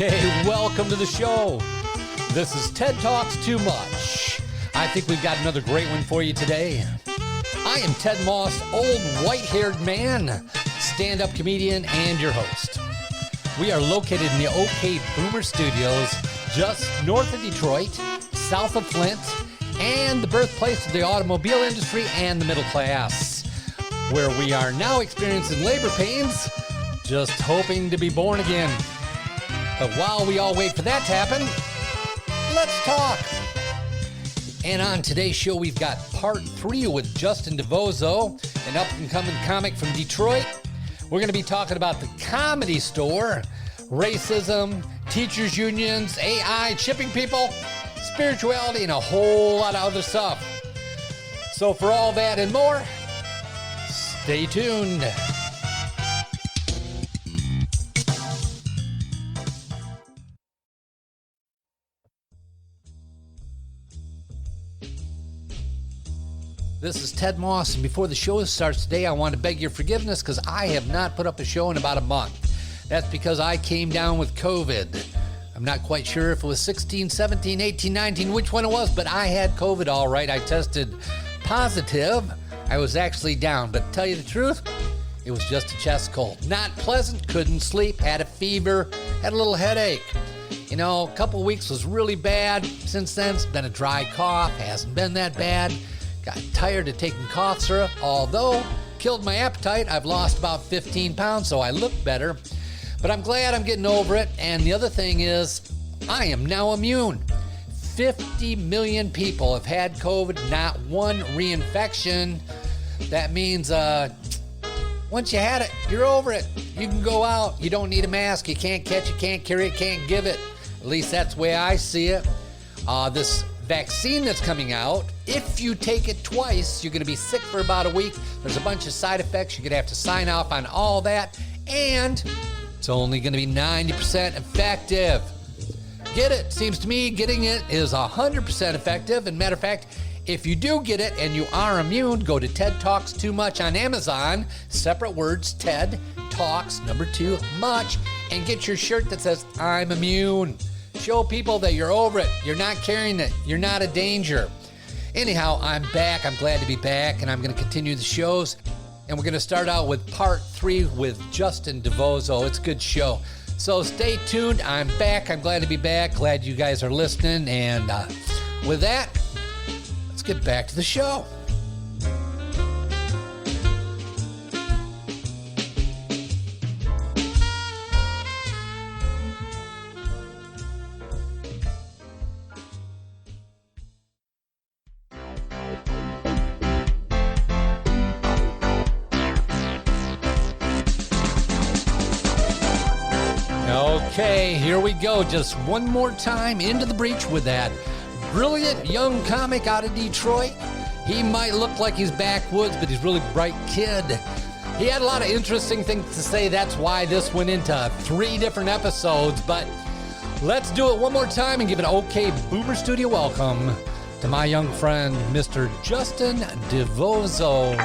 Okay, welcome to the show. This is TED Talks Too Much. I think we've got another great one for you today. I am Ted Moss, old white-haired man, stand-up comedian, and your host. We are located in the OK Boomer Studios, just north of Detroit, south of Flint, and the birthplace of the automobile industry and the middle class, where we are now experiencing labor pains, just hoping to be born again. But while we all wait for that to happen, let's talk. And on today's show, we've got part 3 with Justin Divozzo, an up-and-coming comic from Detroit. We're going to be talking about the Comedy Store, racism, teachers' unions, AI, chipping people, spirituality, and a whole lot of other stuff. So for all that and more, stay tuned. This is Ted Moss, and before the show starts today, I want to beg your forgiveness because I have not put up a show in about a month. That's because I came down with COVID. I'm not quite sure if it was 16, 17, 18, 19, which one it was, but I had COVID all right. I tested positive. I was actually down, but to tell you the truth, it was just a chest cold. Not pleasant, couldn't sleep, had a fever, had a little headache. You know, a couple of weeks was really bad. Since then, it's been a dry cough, hasn't been that bad. Got tired of taking cough syrup, although killed my appetite. I've lost about 15 pounds, so I look better. But I'm glad I'm getting over it. And the other thing is, I am now immune. 50 million people have had COVID, not one reinfection. That means once you had it, you're over it. You can go out. You don't need a mask. You can't catch it, can't carry it, can't give it. At least that's the way I see it. This vaccine that's coming out, if you take it twice, you're going to be sick for about a week. There's a bunch of side effects. You're going to have to sign off on all that. And it's only going to be 90% effective. Get it? Seems to me getting it is 100% effective. And matter of fact, if you do get it and you are immune, go to TED Talks Too Much on Amazon. Separate words, TED Talks, number 2, much. And get your shirt that says, I'm immune. Show people that you're over it. You're not carrying it. You're not a danger. Anyhow, I'm back. I'm glad to be back, and I'm going to continue the shows. And we're going to start out with part 3 with Justin Divozzo. It's a good show. So stay tuned. I'm back. I'm glad to be back. Glad you guys are listening. And with that, let's get back to the show. Okay, here we go. Just one more time into the breach with that brilliant young comic out of Detroit. He might look like he's backwoods, but he's a really bright kid. He had a lot of interesting things to say. That's why this went into 3 different episodes. But let's do it one more time and give an OK Boomer Studio welcome to my young friend, Mr. Justin Divozzo.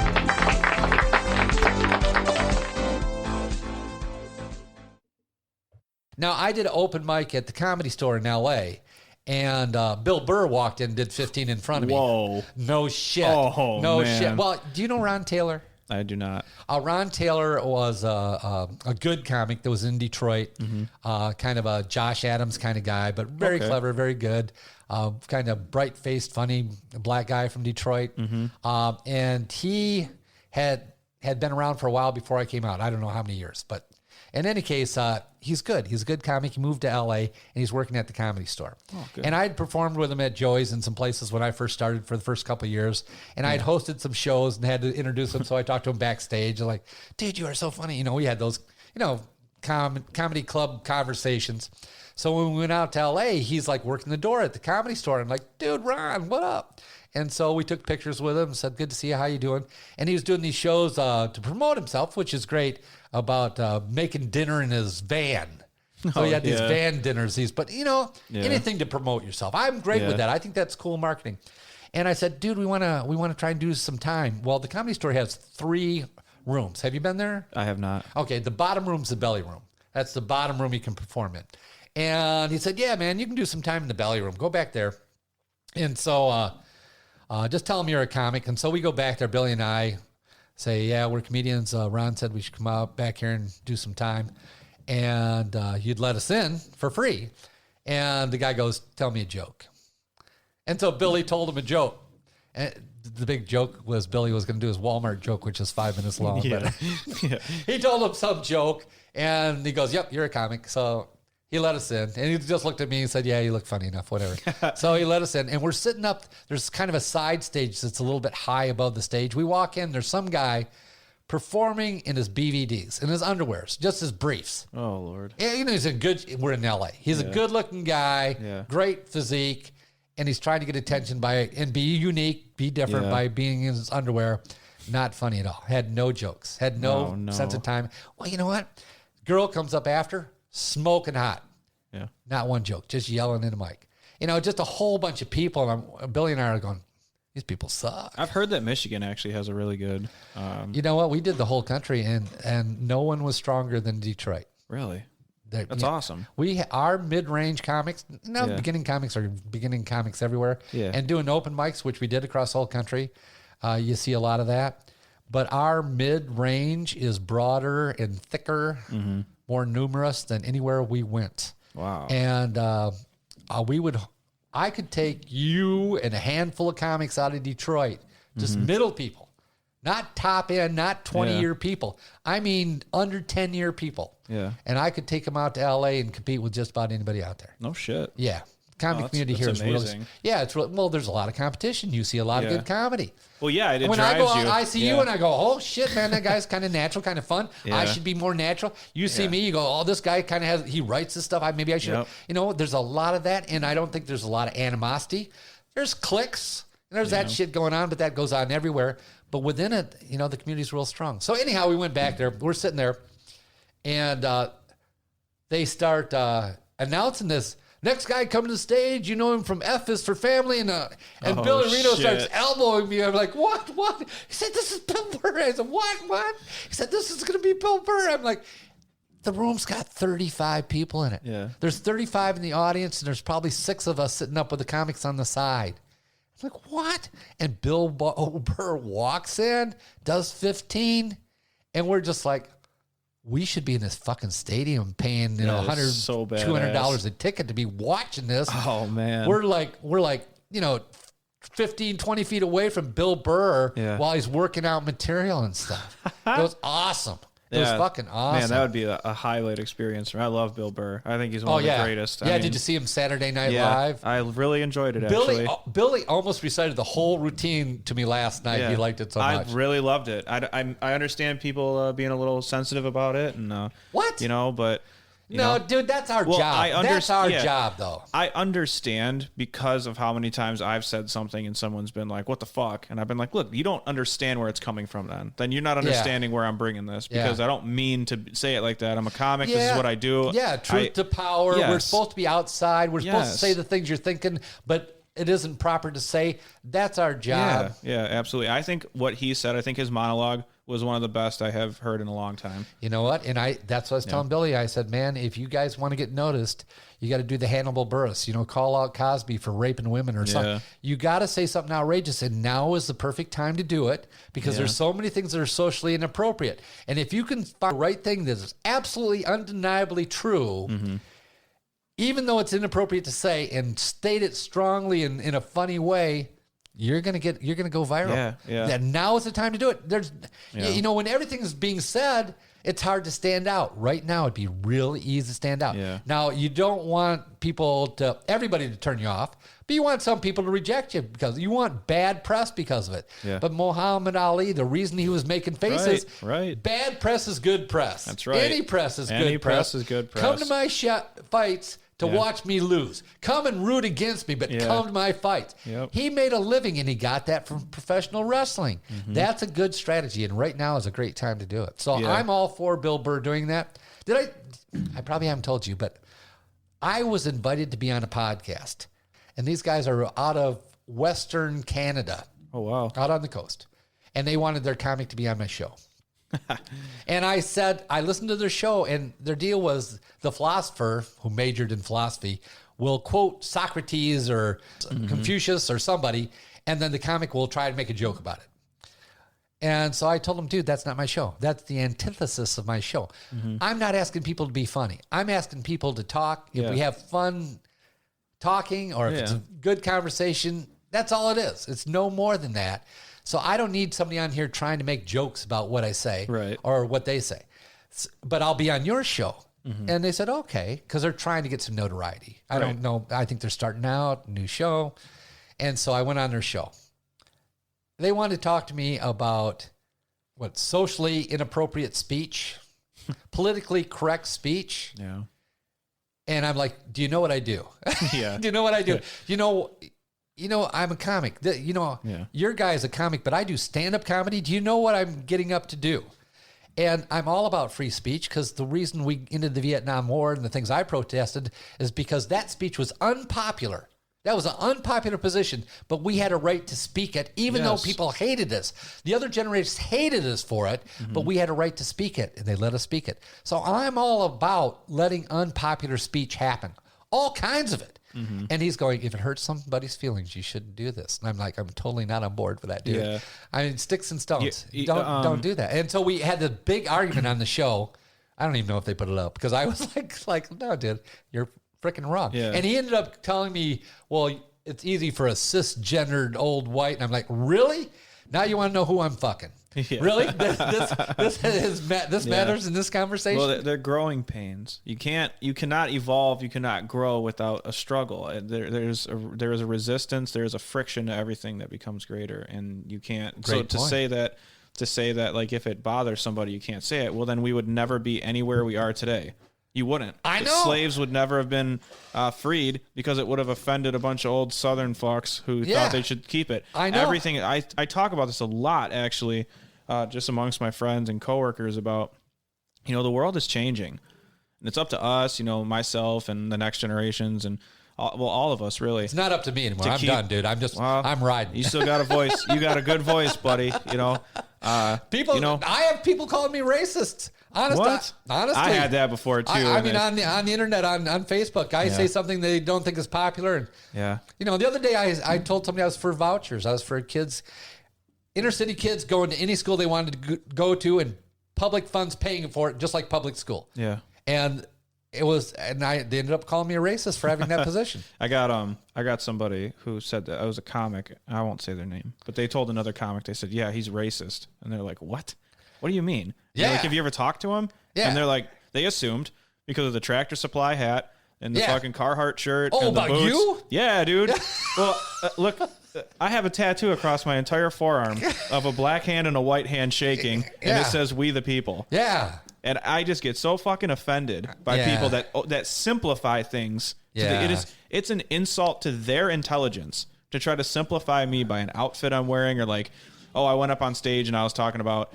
Now, I did an open mic at the Comedy Store in L.A., and Bill Burr walked in and did 15 in front of me. Whoa. No shit. Oh, no man. shit. Well, do you know Ron Taylor? I do not. Ron Taylor was a good comic that was in Detroit, kind of a Josh Adams kind of guy, but very clever, very good, kind of bright-faced, funny black guy from Detroit. And he had been around for a while before I came out. I don't know how many years, but in any case, he's good. He's a good comic. He moved to L.A., and he's working at the Comedy Store. Oh, good. And I had performed with him at Joey's and some places when I first started for the first couple of years. And I had hosted some shows and had to introduce him, so I talked to him backstage. I'm like, dude, you are so funny. You know, we had those, comedy club conversations. So when we went out to L.A., he's like working the door at the Comedy Store. I'm like, dude, Ron, what up? And so we took pictures with him, said, good to see you, how you doing? And he was doing these shows to promote himself, which is great, about making dinner in his van. So he had these van dinners, anything to promote yourself. I'm great with that. I think that's cool marketing. And I said, dude, we want to try and do some time. Well, the Comedy Store has 3 rooms. Have you been there? I have not. Okay, the bottom room's the belly room. That's the bottom room you can perform in. And he said, yeah, man, you can do some time in the belly room. Go back there. And so just tell him you're a comic. And so we go back there, Billy and I say, yeah, we're comedians. Ron said we should come out back here and do some time. And you'd let us in for free. And the guy goes, tell me a joke. And so Billy told him a joke. And the big joke was Billy was going to do his Walmart joke, which is 5 minutes long. Yeah. But he told him some joke, and he goes, yep, you're a comic. So he let us in. And he just looked at me and said, yeah, you look funny enough, whatever. So he let us in. And we're sitting up. There's kind of a side stage that's a little bit high above the stage. We walk in. There's some guy performing in his BVDs, in his underwears, just his briefs. Oh, Lord. Yeah, you know, we're in LA. He's a good-looking guy, great physique, and he's trying to get attention and be unique, be different by being in his underwear. Not funny at all. Had no jokes. Had no sense of time. Well, you know what? Girl comes up after, smoking hot. Yeah. Not one joke, just yelling in the mic. You know, just a whole bunch of people. And Billy and I are going, these people suck. I've heard that Michigan actually has a really good... you know what? We did the whole country, and no one was stronger than Detroit. Really? That's awesome. Our mid-range comics, beginning comics are beginning comics everywhere. Yeah. And doing open mics, which we did across the whole country, you see a lot of that. But our mid-range is broader and thicker, more numerous than anywhere we went. Wow. And I could take you and a handful of comics out of Detroit, just middle people. Not top end, not 20-year people. I mean, under 10-year people. Yeah. And I could take them out to L.A. and compete with just about anybody out there. No shit. Yeah. Comedy community here is amazing. Really... Yeah, it's really... Well, there's a lot of competition. You see a lot of good comedy. Well, yeah, it when drives I go out, you. I see you and I go, oh, shit, man, that guy's kind of natural, kind of fun. I should be more natural. You see me, you go, oh, this guy kind of he writes this stuff. Maybe I should. You know, there's a lot of that, and I don't think there's a lot of animosity. There's cliques, and there's that shit going on, but that goes on everywhere. But within it, you know, the community's real strong. So anyhow, we went back there. We're sitting there, and they start announcing this. Next guy coming to the stage, you know him from F is for Family, and Billy Reno starts elbowing me. I'm like, what? He said, this is Bill Burr. I said, what? He said, this is going to be Bill Burr. I'm like, the room's got 35 people in it. Yeah. There's 35 in the audience, and there's probably 6 of us sitting up with the comics on the side. I'm like, what? And Bill Burr walks in, does 15, and we're just like, we should be in this fucking stadium paying, $100, $200 a ticket to be watching this. Oh, man. We're like, 15, 20 feet away from Bill Burr while he's working out material and stuff. It was awesome. It was fucking awesome. Man, that would be a highlight experience. I love Bill Burr. I think he's one of the greatest. Yeah, did you see him Saturday Night Live? I really enjoyed it, actually. Billy almost recited the whole routine to me last night. Yeah. He liked it so much. I really loved it. I understand people being a little sensitive about it. And what? But... dude, that's our job. That's our job, though. I understand because of how many times I've said something and someone's been like, what the fuck? And I've been like, look, you don't understand where it's coming from then. Then you're not understanding where I'm bringing this because I don't mean to say it like that. I'm a comic. This is what I do. Yeah, truth to power. Yes. We're supposed to be outside. We're supposed to say the things you're thinking, but it isn't proper to say. That's our job. Yeah, absolutely. I think what he said, his monologue was one of the best I have heard in a long time. You know what? And that's what I was telling Billy. I said, man, if you guys want to get noticed, you got to do the Hannibal Buress, call out Cosby for raping women or something. You got to say something outrageous, and now is the perfect time to do it because there's so many things that are socially inappropriate. And if you can find the right thing that is absolutely undeniably true, even though it's inappropriate to say, and state it strongly in a funny way, you're gonna go viral. Yeah. Now is the time to do it. There's, when everything's being said, it's hard to stand out. Right now, it'd be really easy to stand out. Yeah. Now, you don't want everybody to turn you off, but you want some people to reject you because you want bad press because of it. Yeah. But Muhammad Ali, the reason he was making faces, bad press is good press. That's right. Any press is good press. Any press is good press. Come to my fights to watch me lose. Come and root against me, but come to my fights. Yep. He made a living, and he got that from professional wrestling. Mm-hmm. That's a good strategy, and right now is a great time to do it. So I'm all for Bill Burr doing that. I probably haven't told you, but I was invited to be on a podcast, and these guys are out of Western Canada. Oh, wow. Out on the coast. And they wanted their comic to be on my show. And I said, I listened to their show, and their deal was the philosopher who majored in philosophy will quote Socrates or Confucius or somebody, and then the comic will try to make a joke about it. And so I told him, dude, that's not my show. That's the antithesis of my show. I'm not asking people to be funny. I'm asking people to talk. If we have fun talking, or if it's a good conversation, that's all it is. It's no more than that. So I don't need somebody on here trying to make jokes about what I say or what they say. But I'll be on your show. And they said, okay, because they're trying to get some notoriety. I don't know. I think they're starting out, new show. And so I went on their show. They wanted to talk to me about socially inappropriate speech, politically correct speech. Yeah. And I'm like, do you know what I do? Yeah. Do you know what I do? You know, I'm a comic. Your guy's a comic, but I do stand-up comedy. Do you know what I'm getting up to do? And I'm all about free speech, because the reason we ended the Vietnam War and the things I protested is because that speech was unpopular. That was an unpopular position, but we had a right to speak it, even though people hated us. The other generations hated us for it, but we had a right to speak it, and they let us speak it. So I'm all about letting unpopular speech happen, all kinds of it. And he's going, if it hurts somebody's feelings, you shouldn't do this. And I'm like, I'm totally not on board with that, dude. Yeah. I mean, sticks and stones. Don't do that. And so we had the big argument on the show. I don't even know if they put it up, because I was like, no, dude, you're freaking wrong. Yeah. And he ended up telling me, well, it's easy for a cisgendered old white. And I'm like, really? Now you want to know who I'm fucking? Yeah. Really? This matters in this conversation? Well, they're growing pains. You cannot evolve. You cannot grow without a struggle. There is a resistance. There is a friction to everything that becomes greater, and you can't. To say that like if it bothers somebody, you can't say it. Well, then we would never be anywhere we are today. You wouldn't. I know. Slaves would never have been freed, because it would have offended a bunch of old Southern fucks who thought they should keep it. I know. Everything. I talk about this a lot, actually, just amongst my friends and coworkers, about, the world is changing, and it's up to us, myself and the next generations, and all of us, really. It's not up to me anymore. I'm done, dude. I'm riding. You still got a voice. You got a good voice, buddy. I have people calling me racist. Honestly, I had that before too. I mean, on the internet, on Facebook, guys say something they don't think is popular. And, the other day I told somebody I was for vouchers. I was for kids, inner city kids going to any school they wanted to go to, and public funds paying for it, just like public school. Yeah. And they ended up calling me a racist for having that position. I got somebody who said that I was a comic. I won't say their name, but they told another comic. They said, "Yeah, he's racist," and they're like, "What? What do you mean?" Yeah. Like, have you ever talked to him? Yeah. And they're like, they assumed because of the Tractor Supply hat and the fucking Carhartt shirt. Oh, and the about boots. you? Yeah, dude. Well, look, I have a tattoo across my entire forearm of a black hand and a white hand shaking, and it says "We the People." Yeah. And I just get so fucking offended by people that simplify things. It's an insult to their intelligence to try to simplify me by an outfit I'm wearing, or like, oh, I went up on stage and I was talking about,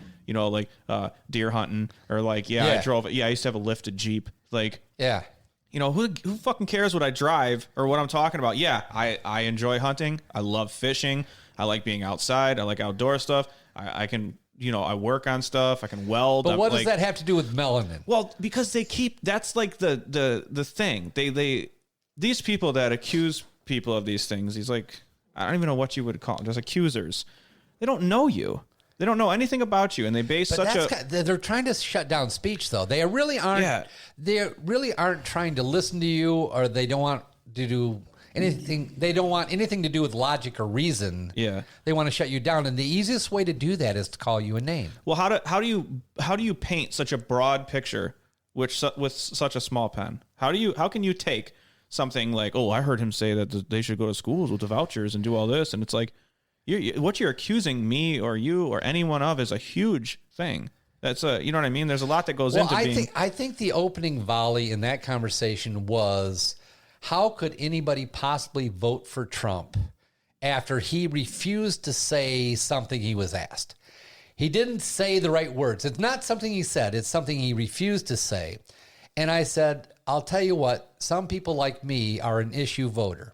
deer hunting, or like, I drove it. Yeah, I used to have a lifted Jeep. Like, who fucking cares what I drive or what I'm talking about? Yeah, I enjoy hunting. I love fishing. I like being outside. I like outdoor stuff. I can, I work on stuff. I can weld. But what does that have to do with melanin? Well, because that's like the thing. These people that accuse people of these things, these, like, I don't even know what you would call them, just accusers. They don't know you. They don't know anything about you, and they base they're trying to shut down speech, though. They really aren't. Yeah. They really aren't trying to listen to you, or they don't want to do anything. They don't want anything to do with logic or reason. Yeah. They want to shut you down, and the easiest way to do that is to call you a name. Well, how do you paint such a broad picture with such a small pen? How can you take something like, oh, I heard him say that they should go to schools with the vouchers and do all this, and it's like, what you're accusing me or you or anyone of is a huge thing. That's you know what I mean? There's a lot that goes into being... I think the opening volley in that conversation was, how could anybody possibly vote for Trump after he refused to say something he was asked? He didn't say the right words. It's not something he said. It's something he refused to say. And I said, I'll tell you what, some people like me are an issue voter.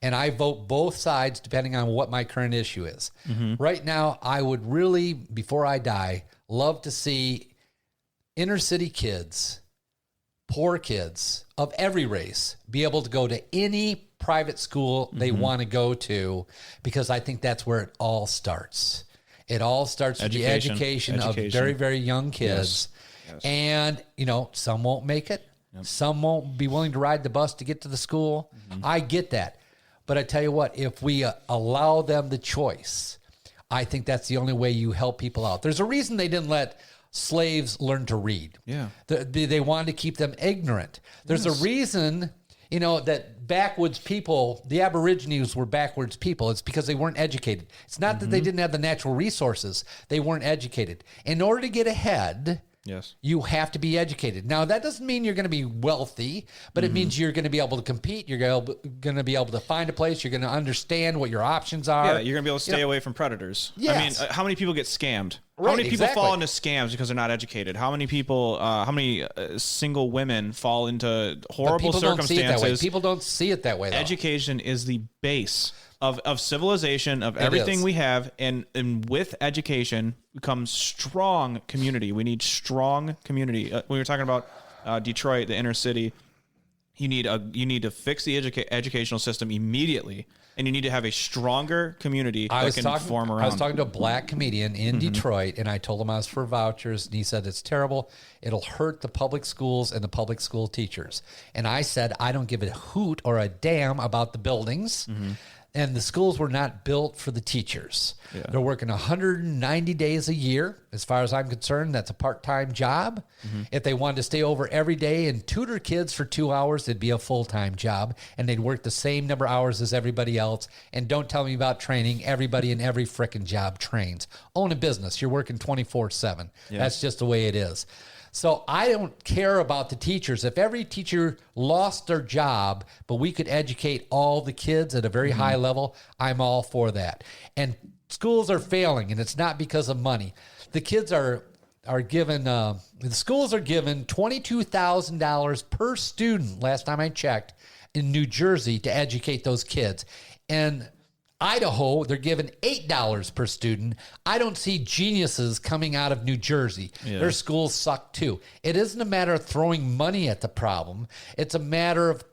and I vote both sides depending on what my current issue is. Right now, I would really, before I die, love to see inner city kids, poor kids of every race, be able to go to any private school they want to go to, because I think that's where it all starts. It all starts with the education of very, very young kids. Yes. And, you know, some won't make it. Yep. Some won't be willing to ride the bus to get to the school. I get that. But I tell you what, if we allow them the choice, I think that's the only way you help people out. There's a reason they didn't let slaves learn to read. Yeah. They wanted to keep them ignorant. There's a reason, you know, that backwoods people, the Aborigines were backwards people. It's because they weren't educated. It's not that they didn't have the natural resources. They weren't educated. In order to get ahead, you have to be educated. Now, that doesn't mean you're going to be wealthy, but it means you're going to be able to compete. You're going to be able to find a place. You're going to understand what your options are. Yeah, you're going to be able to stay away from predators. Yes. I mean, how many people get scammed? How many people fall into scams because they're not educated? How many people, how many single women fall into horrible circumstances? People don't see it that way, though. Education is the base of civilization, of everything we have, and with education comes strong community. We need strong community. When we were talking about Detroit, the inner city, you need to fix the educational system immediately, and you need to have a stronger community that can form around. I was talking to a black comedian in Detroit, and I told him I was for vouchers, and he said, it's terrible. It'll hurt the public schools and the public school teachers. And I said, I don't give a hoot or a damn about the buildings. And the schools were not built for the teachers. Yeah. They're working 190 days a year. As far as I'm concerned, that's a part-time job. If they wanted to stay over every day and tutor kids for 2 hours, it'd be a full-time job. And they'd work the same number of hours as everybody else. And don't tell me about training. Everybody in every frickin' job trains. Own a business. You're working 24/7. That's just the way it is. So I don't care about the teachers. If every teacher lost their job, but we could educate all the kids at a very high level, I'm all for that. And schools are failing, and it's not because of money. The kids are given, the schools are given $22,000 per student, last time I checked, in New Jersey to educate those kids. And Idaho, they're given $8 per student. I don't see geniuses coming out of New Jersey. Their schools suck too. It isn't a matter of throwing money at the problem. It's a matter of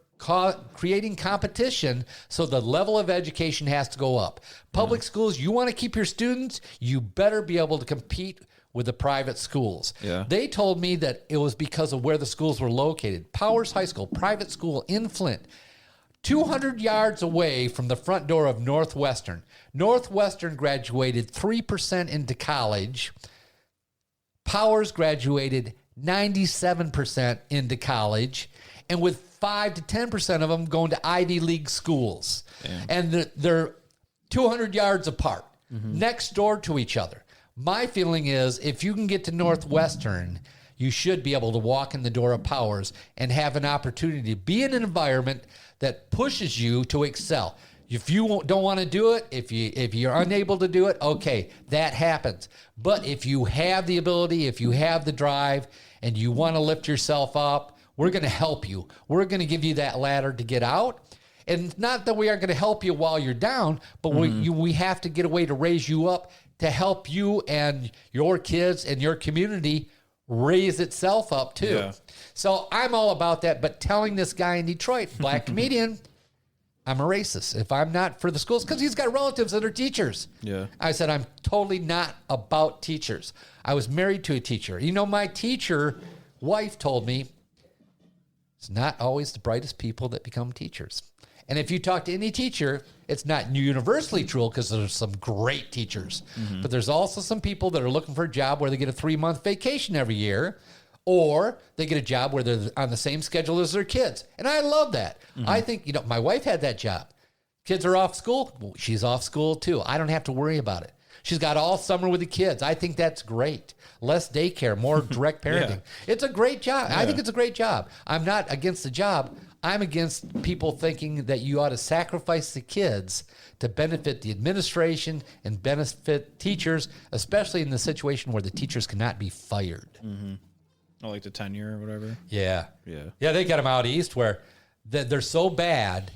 creating competition, so the level of education has to go up. Public schools, you want to keep your students, you better be able to compete with the private schools. They told me that it was because of where the schools were located. Powers High School, private school in Flint, 200 yards away from the front door of Northwestern. Northwestern graduated 3% into college. Powers graduated 97% into college, and with 5 to 10% of them going to Ivy League schools. And they're 200 yards apart, next door to each other. My feeling is if you can get to Northwestern, you should be able to walk in the door of Powers and have an opportunity to be in an environment that pushes you to excel. If you don't want to do it, if you're unable to do it, okay, that happens. But if you have the ability, if you have the drive, and you want to lift yourself up, we're going to help you. We're going to give you that ladder to get out. And not that we aren't going to help you while you're down, but we have to get a way to raise you up to help you and your kids and your community raise itself up too. So I'm all about that. But telling this guy in Detroit, black comedian, I'm a racist if I'm not for the schools, because he's got relatives that are teachers. I said, I'm totally not about teachers. I was married to a teacher. You know, my teacher wife told me it's not always the brightest people that become teachers. And if you talk to any teacher, it's not universally true, because there's some great teachers. But there's also some people that are looking for a job where they get a 3-month vacation every year, or they get a job where they're on the same schedule as their kids. And I love that. I think, you know, my wife had that job. Kids are off school. Well, she's off school too. I don't have to worry about it. She's got all summer with the kids. I think that's great. Less daycare, more direct parenting. It's a great job. I think it's a great job. I'm not against the job. I'm against people thinking that you ought to sacrifice the kids to benefit the administration and benefit teachers, especially in the situation where the teachers cannot be fired. Oh, like the tenure or whatever? Yeah, they got them out east where they're so bad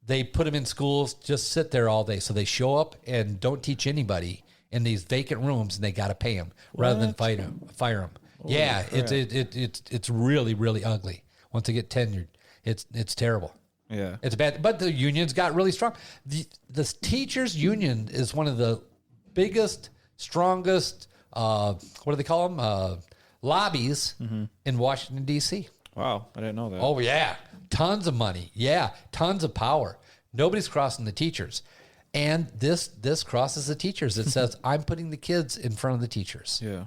they put them in schools, just sit there all day. So they show up and don't teach anybody in these vacant rooms, and they got to pay them rather than fire them. Yeah, it's really, really ugly. Once they get tenured, it's terrible. Yeah, it's bad. But the unions got really strong. The teachers' union is one of the biggest, strongest. What do they call them? Lobbies in Washington D.C. Wow, I didn't know that. Oh yeah, tons of money. Yeah, tons of power. Nobody's crossing the teachers, and this crosses the teachers. It says I'm putting the kids in front of the teachers. Yeah.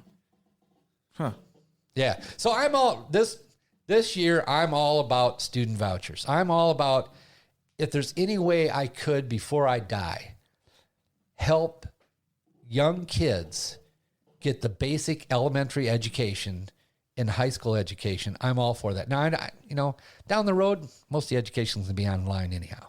Huh. Yeah. So I'm all this year. I'm all about student vouchers. I'm all about, if there's any way I could before I die, help young kids get the basic elementary education and high school education. I'm all for that. Now, down the road, most of the education is going to be online anyhow.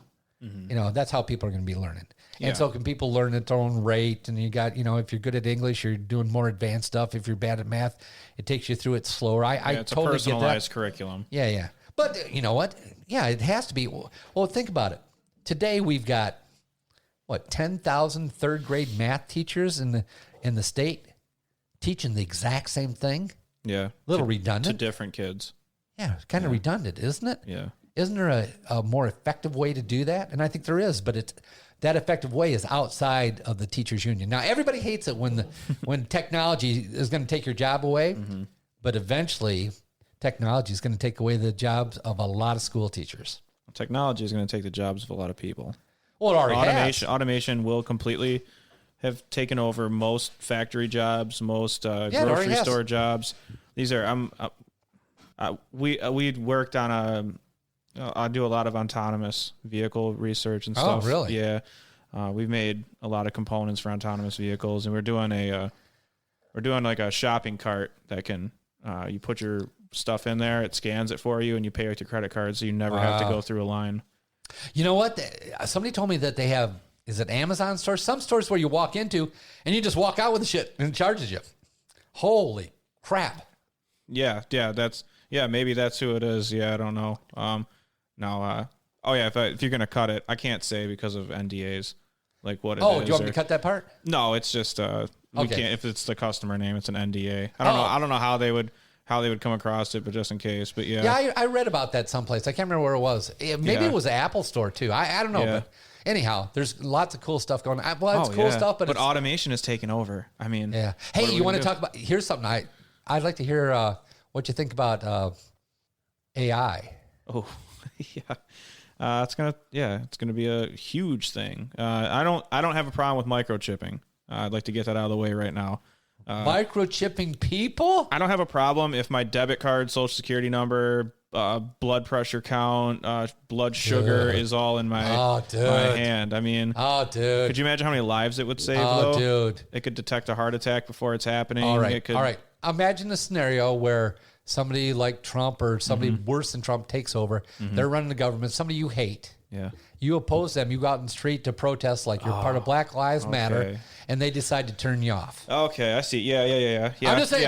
That's how people are going to be learning. Yeah. And so can people learn at their own rate? And you got, if you're good at English, you're doing more advanced stuff. If you're bad at math, it takes you through it slower. I it's totally a personalized get that. curriculum. Yeah. But you know what? Yeah, it has to be. Well, think about it. Today we've got, 10,000 third grade math teachers in the state teaching the exact same thing. Yeah. A little redundant. To different kids. Yeah, kind of redundant, isn't it? Yeah. Isn't there a more effective way to do that? And I think there is, but that effective way is outside of the teachers union. Now, everybody hates it when technology is going to take your job away, but eventually technology is going to take away the jobs of a lot of school teachers. Technology is going to take the jobs of a lot of people. Well, it already has. Automation will completely have taken over most factory jobs, most grocery store jobs. These are we worked on I do a lot of autonomous vehicle research and stuff. Oh, really? Yeah. We've made a lot of components for autonomous vehicles, and we're doing like a shopping cart that can you put your stuff in there, it scans it for you, and you pay with your credit card, so you never have to go through a line. You know what? Somebody told me that they have, is it Amazon stores? Some stores where you walk into and you just walk out with the shit and it charges you. Holy crap. Yeah, maybe that's who it is. Yeah, I don't know. If you're going to cut it, I can't say because of NDAs, like what it is. Oh, do you want me to cut that part? No, it's just, we can't, if it's the customer name, it's an NDA. I don't know how they would come across it, but just in case. But yeah. Yeah, I read about that someplace. I can't remember where it was. Maybe it was an Apple store too. I don't know. Yeah. But anyhow, there's lots of cool stuff going on. Well, it's cool stuff, but automation is taking over. I mean, yeah. Hey, you want to talk about? Here's something I'd like to hear what you think about AI. Oh, yeah. It's gonna be a huge thing. I don't have a problem with microchipping. I'd like to get that out of the way right now. Microchipping people? I don't have a problem if my debit card, social security number, blood pressure count, blood sugar is all in my hand. I mean, could you imagine how many lives it would save? It could detect a heart attack before it's happening. All right. Imagine a scenario where somebody like Trump or somebody worse than Trump takes over. They're running the government. Somebody you hate. Yeah. You oppose them. You go out in the street to protest like you're part of Black Lives Matter, and they decide to turn you off. Okay, I see. Yeah. I'm just saying.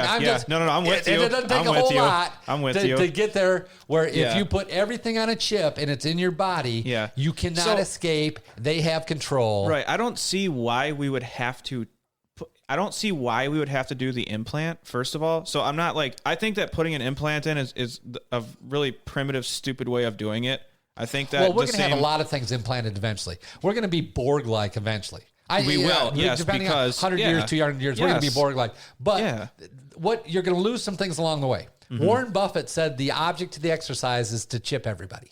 No, I'm with you. It doesn't take a whole lot to get there where if you put everything on a chip and it's in your body, you cannot escape. They have control. Right. I don't see why we would have to do the implant, first of all. So I'm not like, I think that putting an implant in is a really primitive, stupid way of doing it. I think that we're going to have a lot of things implanted eventually. We're going to be Borg-like eventually. We will, yes, depending because on 100 years, 200 years, we're going to be Borg-like. But what you're going to lose some things along the way. Warren Buffett said the object to the exercise is to chip everybody.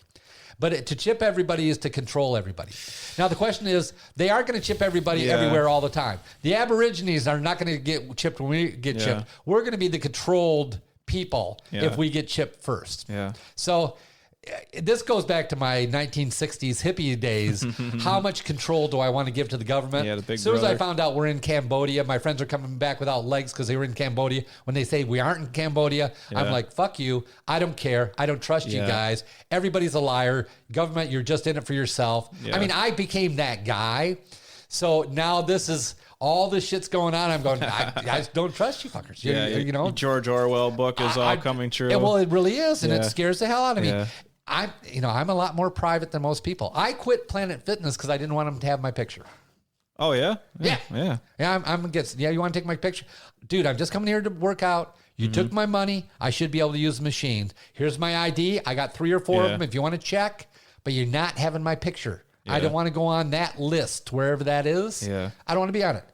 But to chip everybody is to control everybody. Now, the question is, they aren't going to chip everybody everywhere all the time. The Aborigines are not going to get chipped when we get chipped. We're going to be the controlled people if we get chipped first. Yeah. So this goes back to my 1960s hippie days. How much control do I want to give to the government? Yeah, the big as soon as brother. I found out we're in Cambodia, my friends are coming back without legs because they were in Cambodia. When they say we aren't in Cambodia, I'm like, fuck you. I don't care. I don't trust you guys. Everybody's a liar. Government, you're just in it for yourself. Yeah. I mean, I became that guy. So now this is... all this shit's going on. I'm going, I don't trust you fuckers. You know, George Orwell book is all coming true. Well, it really is. And it scares the hell out of me. I'm a lot more private than most people. I quit Planet Fitness because I didn't want them to have my picture. Oh, yeah? Yeah. I'm against. Yeah, you want to take my picture? Dude, I'm just coming here to work out. You took my money. I should be able to use the machines. Here's my ID. I got 3 or 4 of them if you want to check, but you're not having my picture. I don't want to go on that list, wherever that is. Yeah. I don't want to be on it.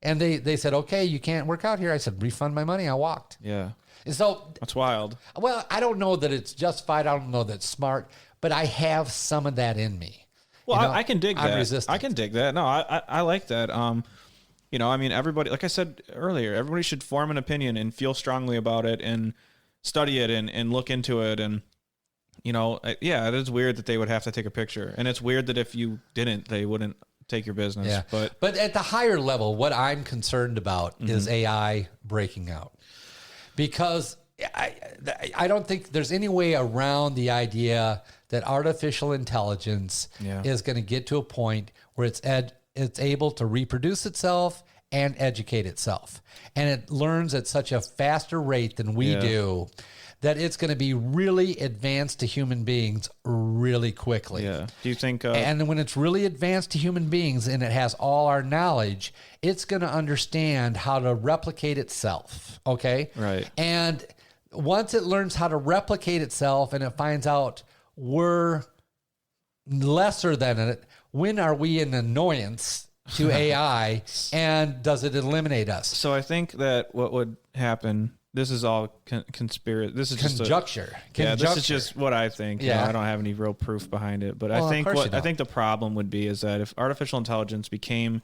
And they said, okay, you can't work out here. I said, refund my money. I walked. Yeah. And so that's wild. Well, I don't know that it's justified. I don't know that it's smart, but I have some of that in me. Well, I can dig that. I'm resistant. I can dig that. No, I like that. I mean, everybody, like I said earlier, everybody should form an opinion and feel strongly about it and study it and look into it. And, it is weird that they would have to take a picture. And it's weird that if you didn't, they wouldn't take your business. Yeah. But at the higher level, what I'm concerned about is AI breaking out. Because I don't think there's any way around the idea that artificial intelligence is going to get to a point where it's able to reproduce itself and educate itself. And it learns at such a faster rate than we do that it's going to be really advanced to human beings really quickly. Yeah. Do you think... and when it's really advanced to human beings and it has all our knowledge, it's going to understand how to replicate itself, okay? Right. And once it learns how to replicate itself and it finds out we're lesser than it, when are we an annoyance to AI and does it eliminate us? So I think that what would happen... This is all conspiracy. This is conjecture. This is just what I think. Yeah, I don't have any real proof behind it, but I think the problem would be is that if artificial intelligence became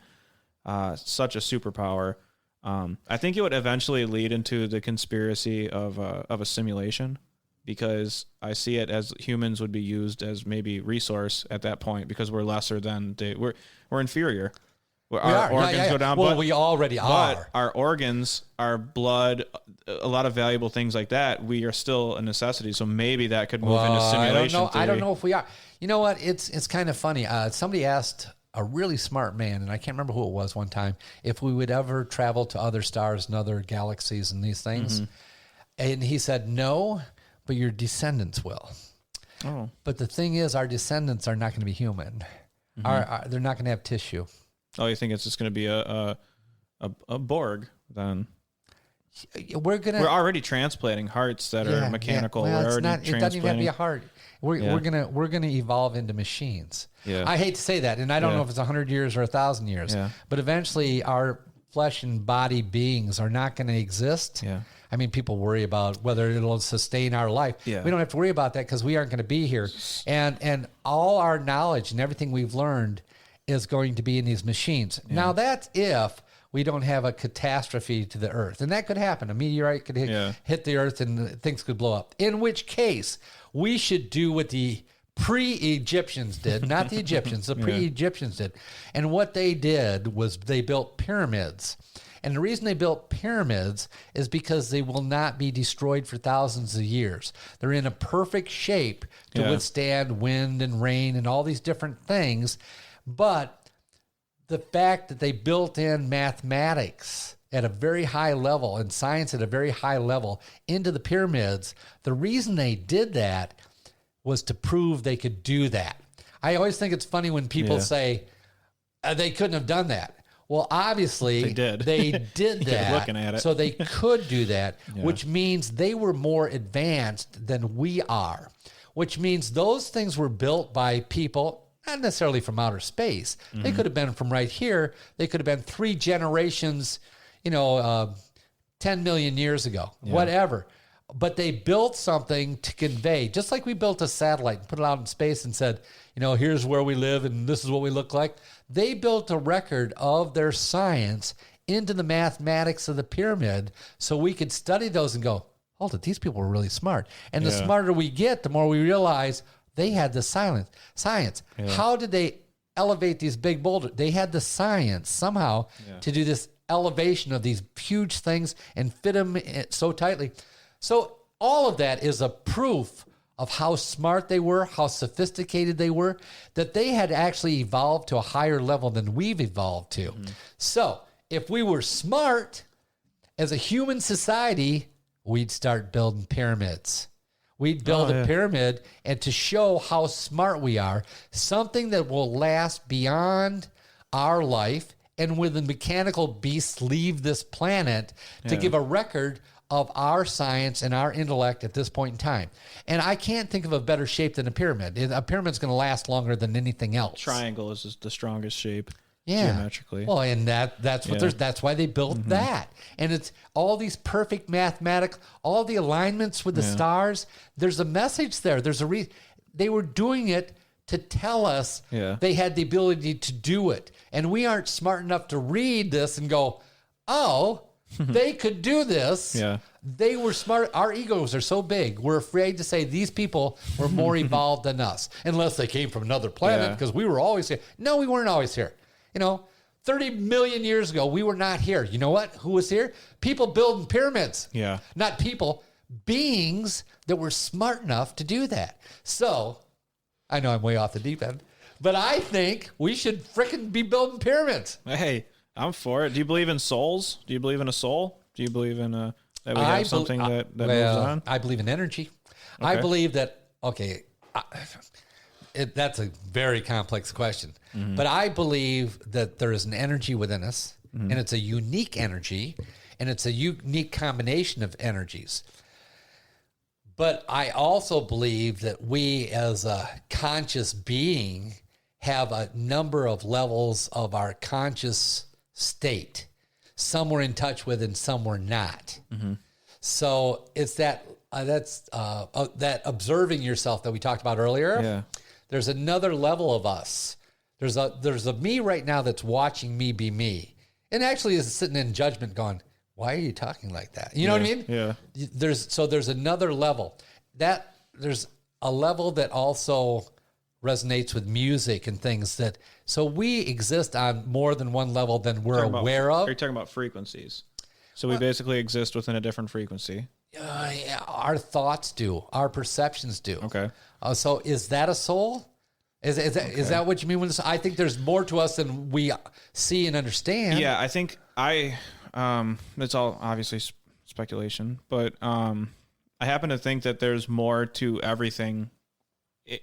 such a superpower, I think it would eventually lead into the conspiracy of a simulation, because I see it as humans would be used as maybe resource at that point because we're lesser than we're inferior. Our organs go down. Well, we already are. But our organs, our blood, a lot of valuable things like that, we are still a necessity. So maybe that could move into simulation. I don't know if we are. You know what? It's kind of funny. Somebody asked a really smart man, and I can't remember who it was one time, if we would ever travel to other stars and other galaxies and these things. And he said, no, but your descendants will. Oh. But the thing is, our descendants are not going to be human. They're not going to have tissue. Oh, you think it's just going to be a Borg then? We're already transplanting hearts that are mechanical. Well, it doesn't even have to be a heart. We're gonna evolve into machines. Yeah. I hate to say that, and I don't know if it's 100 years or 1,000 years. Yeah. But eventually, our flesh and body beings are not going to exist. Yeah. I mean, people worry about whether it'll sustain our life. Yeah. We don't have to worry about that because we aren't going to be here, and all our knowledge and everything we've learned is going to be in these machines. Yeah. Now, that's if we don't have a catastrophe to the earth. And that could happen. A meteorite could hit the earth and things could blow up. In which case, we should do what the pre-Egyptians did, not the Egyptians, the pre-Egyptians did. And what they did was they built pyramids. And the reason they built pyramids is because they will not be destroyed for thousands of years. They're in a perfect shape to withstand wind and rain and all these different things. But the fact that they built in mathematics at a very high level and science at a very high level into the pyramids, the reason they did that was to prove they could do that. I always think it's funny when people say they couldn't have done that. Well, obviously, they did that, looking at it. So they could do that, which means they were more advanced than we are, which means those things were built by people not necessarily from outer space. They could have been from right here. They could have been 3 generations, 10 million years ago, whatever. But they built something to convey, just like we built a satellite and put it out in space and said, here's where we live and this is what we look like. They built a record of their science into the mathematics of the pyramid so we could study those and go, hold it, these people were really smart. And the smarter we get, the more we realize they had the science. Yeah. How did they elevate these big boulders? They had the science somehow to do this elevation of these huge things and fit them so tightly. So all of that is a proof of how smart they were, how sophisticated they were, that they had actually evolved to a higher level than we've evolved to. So if we were smart as a human society, we'd start building pyramids. We'd build a pyramid, and to show how smart we are, something that will last beyond our life, and when the mechanical beasts leave this planet, to give a record of our science and our intellect at this point in time. And I can't think of a better shape than a pyramid. A pyramid's going to last longer than anything else. Triangle is the strongest shape. Geometrically. Well, and that's what that's why they built that. And it's all these perfect mathematics, all the alignments with the stars. There's a message there. There's a reason they were doing it to tell us they had the ability to do it. And we aren't smart enough to read this and go, oh, they could do this. They were smart. Our egos are so big. We're afraid to say these people were more evolved than us, unless they came from another planet, because we were always here. No, we weren't always here. 30 million years ago, we were not here. You know what? Who was here? People building pyramids. Not people, beings that were smart enough to do that. So, I know I'm way off the deep end, but I think we should frickin' be building pyramids. Hey, I'm for it. Do you believe in souls? Do you believe in a soul? Do you believe in that we have something that moves on? I believe in energy. Okay. I believe that, that's a very complex question. But I believe that there is an energy within us, and it's a unique energy, and it's a unique combination of energies. But I also believe that we as a conscious being have a number of levels of our conscious state. Some we're in touch with and some we're not. So it's that observing yourself that we talked about earlier. There's another level of us. There's a me right now that's watching me be me, and actually is sitting in judgment, going, "Why are you talking like that?" You know what I mean? There's another level. There's a level that also resonates with music and things that. So we exist on more than one level than we're aware of. Are you talking about frequencies? So we basically exist within a different frequency. Our thoughts do. Our perceptions do. Okay. So is that a soul? Is that what you mean when I think there's more to us than we see and understand? Yeah, I think it's all obviously speculation, but I happen to think that there's more to everything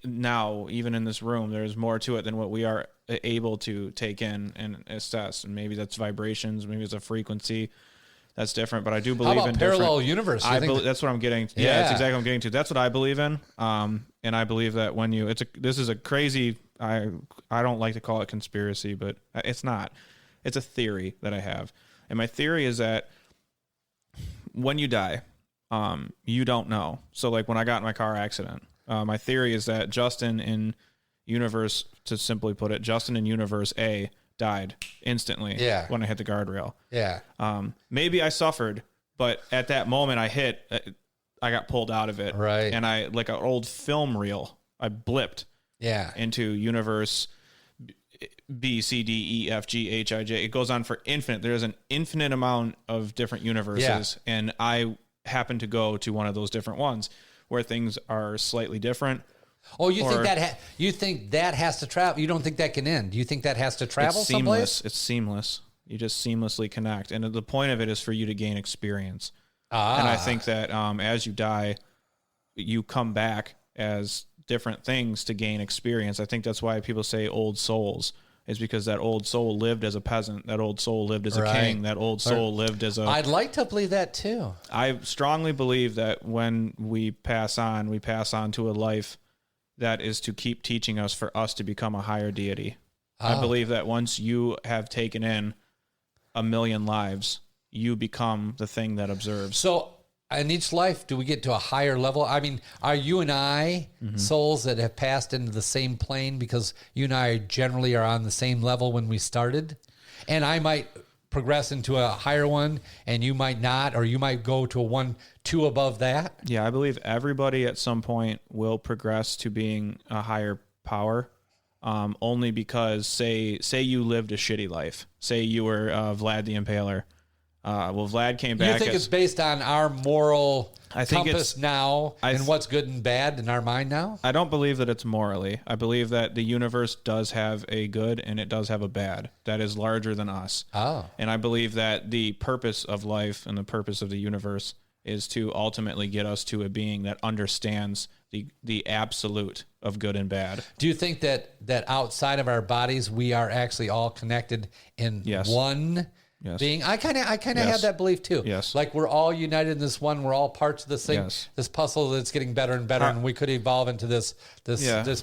now, even in this room. There's more to it than what we are able to take in and assess. And maybe that's vibrations, maybe it's a frequency. That's different, but I do believe in parallel universe. That's what I'm getting. Yeah, that's exactly what I'm getting to. That's what I believe in. And I believe that when this is a crazy. I don't like to call it conspiracy, but it's not. It's a theory that I have, and my theory is that when you die, you don't know. So, like when I got in my car accident, my theory is that Justin in universe, to simply put it, Justin in universe A died instantly when I hit the guardrail. Maybe I suffered, but at that moment I got pulled out of it. Right. And I, like an old film reel, I blipped into universe B, C, D, E, F, G, H, I, J. It goes on for infinite. There's an infinite amount of different universes. And I happen to go to one of those different ones where things are slightly different. Oh, you think that has to travel? You don't think that can end? Do you think that has to travel someplace? It's seamless. You just seamlessly connect, and the point of it is for you to gain experience. And I think that as you die, you come back as different things to gain experience. I think that's why people say old souls, is because that old soul lived as a peasant, that old soul lived as a king, that old soul lived as a... I'd like to believe that too. I strongly believe that when we pass on to a life that is to keep teaching us, for us to become a higher deity. I believe that once you have taken in 1 million lives, you become the thing that observes. So in each life, do we get to a higher level? I mean, are you and I souls that have passed into the same plane, because you and I generally are on the same level when we started? And I might progress into a higher one and you might not, or you might go to a 1, 2 above that. Yeah, I believe everybody at some point will progress to being a higher power. Only because say you lived a shitty life. Say you were Vlad the Impaler. Vlad came back. You think it's based on our moral compass now and what's good and bad in our mind now? I don't believe that it's morally. I believe that the universe does have a good and it does have a bad that is larger than us. And I believe that the purpose of life and the purpose of the universe is to ultimately get us to a being that understands the absolute of good and bad. Do you think that outside of our bodies, we are actually all connected in one being? I kind of have that belief too. Yes. Like we're all united in this one. We're all parts of this thing, this puzzle that's getting better and better, and we could evolve into this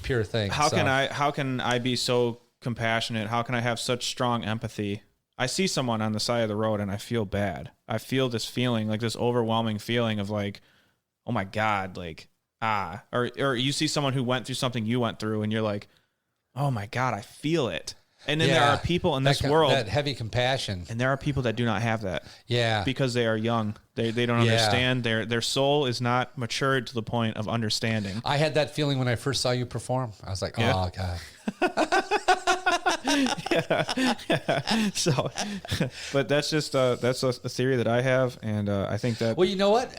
pure thing. How can I be so compassionate? How can I have such strong empathy? I see someone on the side of the road and I feel bad. I feel this feeling, like this overwhelming feeling of like, oh my God, like, or you see someone who went through something you went through and you're like, oh my God, I feel it. And then there are people in this world, that heavy compassion. And there are people that do not have that. Yeah. Because they are young. They don't understand. Their soul is not matured to the point of understanding. I had that feeling when I first saw you perform. I was like, oh God. So, but that's just that's a theory that I have, and I think that. Well, you know what,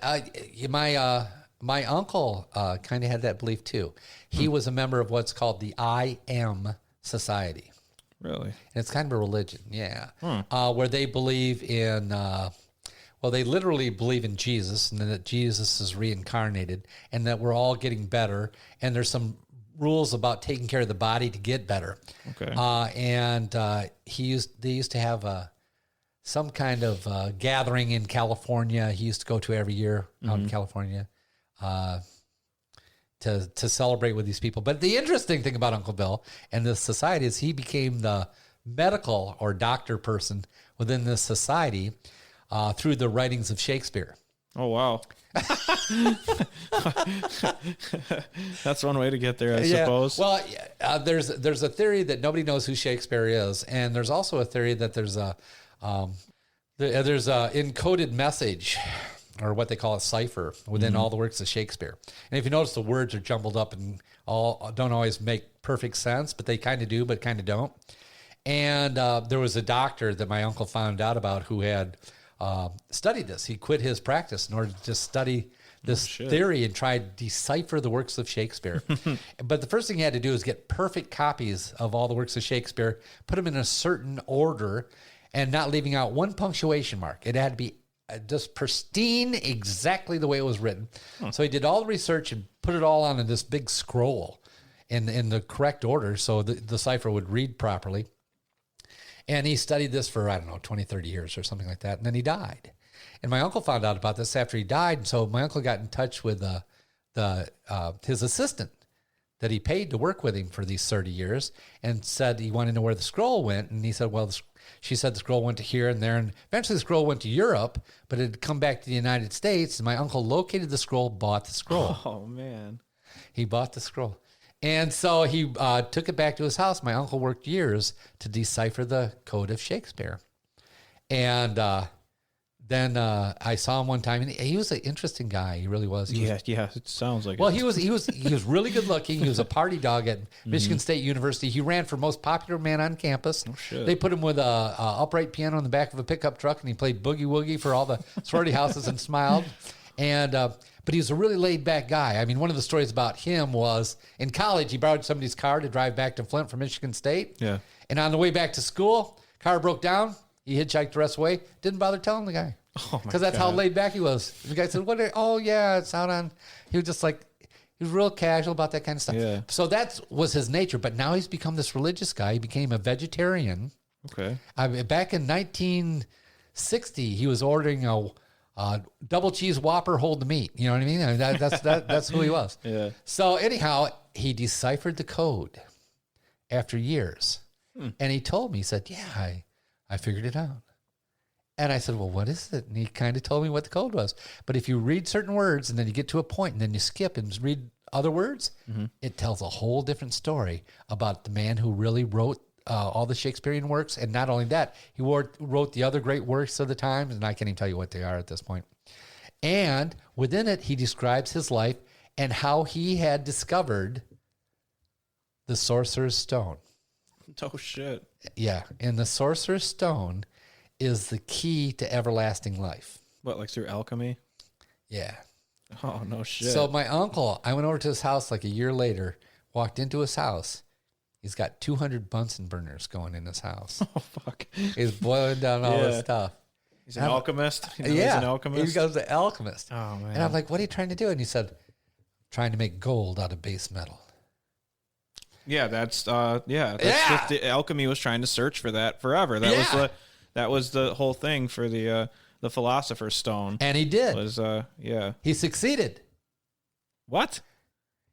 my uncle kind of had that belief too. He was a member of what's called the I Am Society. Really, and it's kind of a religion, where they believe in. They literally believe in Jesus, and that Jesus is reincarnated, and that we're all getting better. And there's some rules about taking care of the body to get better. Okay. They used to have some kind of gathering in California. He used to go to every year out in California to celebrate with these people. But the interesting thing about Uncle Bill and this society is he became the medical or doctor person within this society through the writings of Shakespeare. Oh, wow. That's one way to get there, I suppose. Well, there's a theory that nobody knows who Shakespeare is, and there's also a theory that there's a encoded message, or what they call a cipher, within all the works of Shakespeare. And if you notice, the words are jumbled up and all don't always make perfect sense, but they kind of do, but kind of don't. And there was a doctor that my uncle found out about who had studied this. He quit his practice in order to just study this theory and try to decipher the works of Shakespeare. But the first thing he had to do is get perfect copies of all the works of Shakespeare, put them in a certain order, and not leaving out one punctuation mark. It had to be just pristine, exactly the way it was written. So he did all the research and put it all on this big scroll in the correct order so the cipher would read properly. And he studied this for, 20, 30 years or something like that. And then he died. And my uncle found out about this after he died. And so my uncle got in touch with his assistant that he paid to work with him for these 30 years and said he wanted to know where the scroll went. And he said, she said the scroll went to here and there. And eventually the scroll went to Europe, but it had come back to the United States. And my uncle located the scroll, bought the scroll. Oh, man. He bought the scroll. And so he took it back to his house. My uncle worked years to decipher the code of Shakespeare. And then I saw him one time, and he was an interesting guy. He really was. It sounds like it. Well, he was really good looking. He was a party dog at Michigan State University. He ran for most popular man on campus. Oh, shit. They put him with a upright piano in the back of a pickup truck, and he played boogie woogie for all the sorority houses and smiled. And but he was a really laid-back guy. I mean, one of the stories about him was in college, he borrowed somebody's car to drive back to Flint from Michigan State. Yeah. And on the way back to school, car broke down. He hitchhiked the rest of the way. Didn't bother telling the guy. Because that's how laid-back he was. The guy said, it's out on... He was just like... He was real casual about that kind of stuff. Yeah. So that was his nature. But now he's become this religious guy. He became a vegetarian. Okay. Back in 1960, he was ordering a... double cheese Whopper, hold the meat. You know what I mean? That's who he was. Yeah. So anyhow, he deciphered the code after years. And he told me, he said, I figured it out. And I said, well, what is it? And he kind of told me what the code was. But if you read certain words and then you get to a point and then you skip and read other words, it tells a whole different story about the man who really wrote all the Shakespearean works. And not only that, he wrote the other great works of the time, and I can't even tell you what they are at this point. And within it, he describes his life and how he had discovered the Sorcerer's Stone. Oh, shit. Yeah, and the Sorcerer's Stone is the key to everlasting life. What, like through alchemy? Yeah. Oh, no shit. So my uncle, I went over to his house like a year later, walked into his house. He's got 200 Bunsen burners going in his house. Oh, fuck. He's boiling down all this stuff. He's an alchemist. Yeah, he's an alchemist. He becomes an alchemist. Oh man! And I'm like, "What are you trying to do?" And he said, "Trying to make gold out of base metal." Yeah, that's just the alchemy was trying to search for that forever. That was the whole thing for the Philosopher's Stone. And he did. He succeeded. What?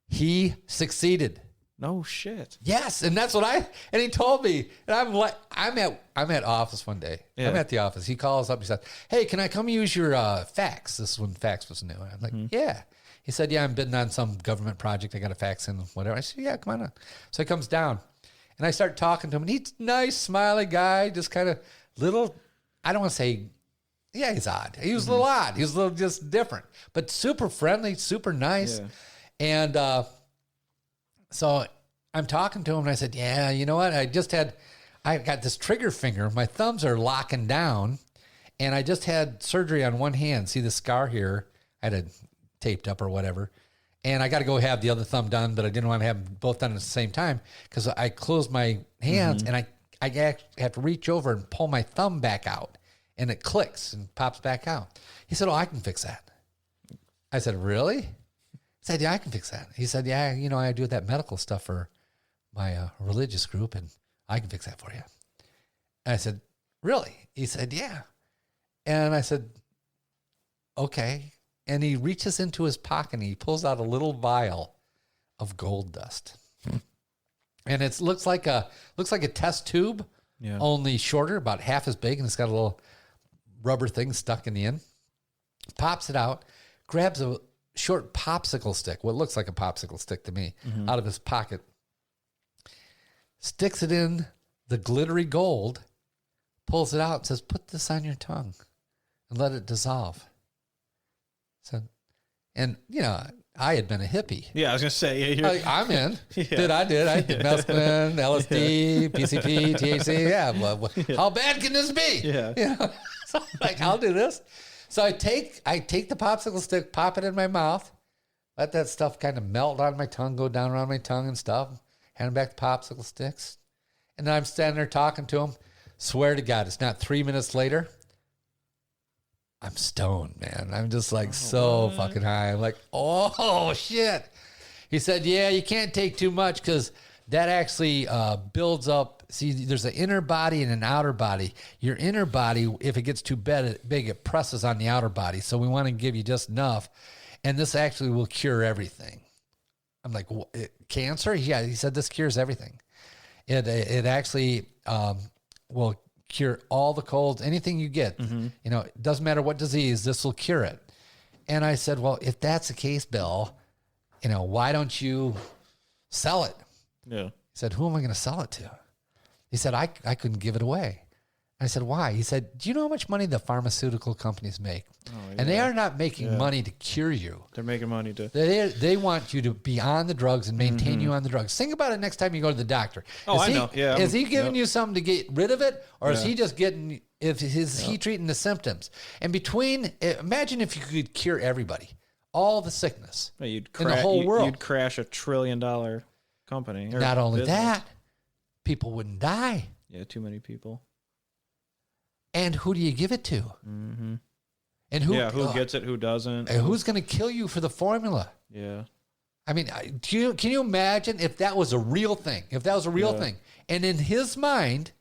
He succeeded. No shit. Yes, and that's what and he told me, and I'm like, I'm at office one day. Yeah. I'm at the office. He calls up. He says, "Hey, can I come use your fax?" This is when fax was new. I'm like, "Yeah." He said, "Yeah, I'm bidding on some government project. I got a fax in, whatever." I said, "Yeah, come on." So he comes down, and I start talking to him, and he's a nice, smiley guy, just kind of little. I don't want to say, yeah, he's odd. He was a little odd. He was a little just different, but super friendly, super nice, and. So I'm talking to him and I said, "Yeah, you know what? I got this trigger finger. My thumbs are locking down and I just had surgery on one hand. See the scar here? I had it taped up or whatever. And I got to go have the other thumb done, but I didn't want to have them both done at the same time because I closed my hands and I have to reach over and pull my thumb back out and it clicks and pops back out." He said, "Oh, I can fix that." I said, "Really?" I said, "Yeah, I can fix that." He said, "Yeah, I do that medical stuff for my religious group, and I can fix that for you." And I said, "Really?" He said, "Yeah." And I said, "Okay." And he reaches into his pocket and he pulls out a little vial of gold dust, and it looks like a test tube, only shorter, about half as big, and it's got a little rubber thing stuck in the end. Pops it out, grabs a short popsicle stick, what looks like a popsicle stick to me, out of his pocket, sticks it in the glittery gold, pulls it out and says, "Put this on your tongue and let it dissolve." So, and I had been a hippie. Yeah, I was gonna say, I'm in. I did mescaline, LSD, PCP, THC. Yeah, how bad can this be? Yeah. So I'm like, I'll do this. So I take the popsicle stick, pop it in my mouth, let that stuff kind of melt on my tongue, go down around my tongue and stuff, hand back the popsicle sticks. And then I'm standing there talking to him. Swear to God, it's not 3 minutes later. I'm stoned, man. I'm just like fucking high. I'm like, "Oh, shit." He said, "Yeah, you can't take too much because that actually builds up. See, there's an inner body and an outer body. Your inner body, if it gets too big, it presses on the outer body. So we want to give you just enough. And this actually will cure everything." I'm like, "Cancer?" Yeah, he said, "This cures everything. It actually will cure all the colds, anything you get. It doesn't matter what disease, this will cure it." And I said, "Well, if that's the case, Bill, why don't you sell it?" Yeah. He said, "Who am I going to sell it to?" He said, I couldn't give it away. I said, "Why?" He said, "Do you know how much money the pharmaceutical companies make?" And they are not making money to cure you. They're making money to... They want you to be on the drugs and maintain you on the drugs. Think about it next time you go to the doctor. I know. Yeah. Is he giving you something to get rid of it? Or is he just getting... Is he treating the symptoms? And imagine if you could cure everybody. All the sickness in the whole world. You'd crash $1 trillion company. Not only that, people wouldn't die. Yeah, too many people. And who do you give it to? And who gets it, who doesn't? And who's going to kill you for the formula? Yeah. I mean, can you imagine if that was a real thing? If that was a real thing. And in his mind,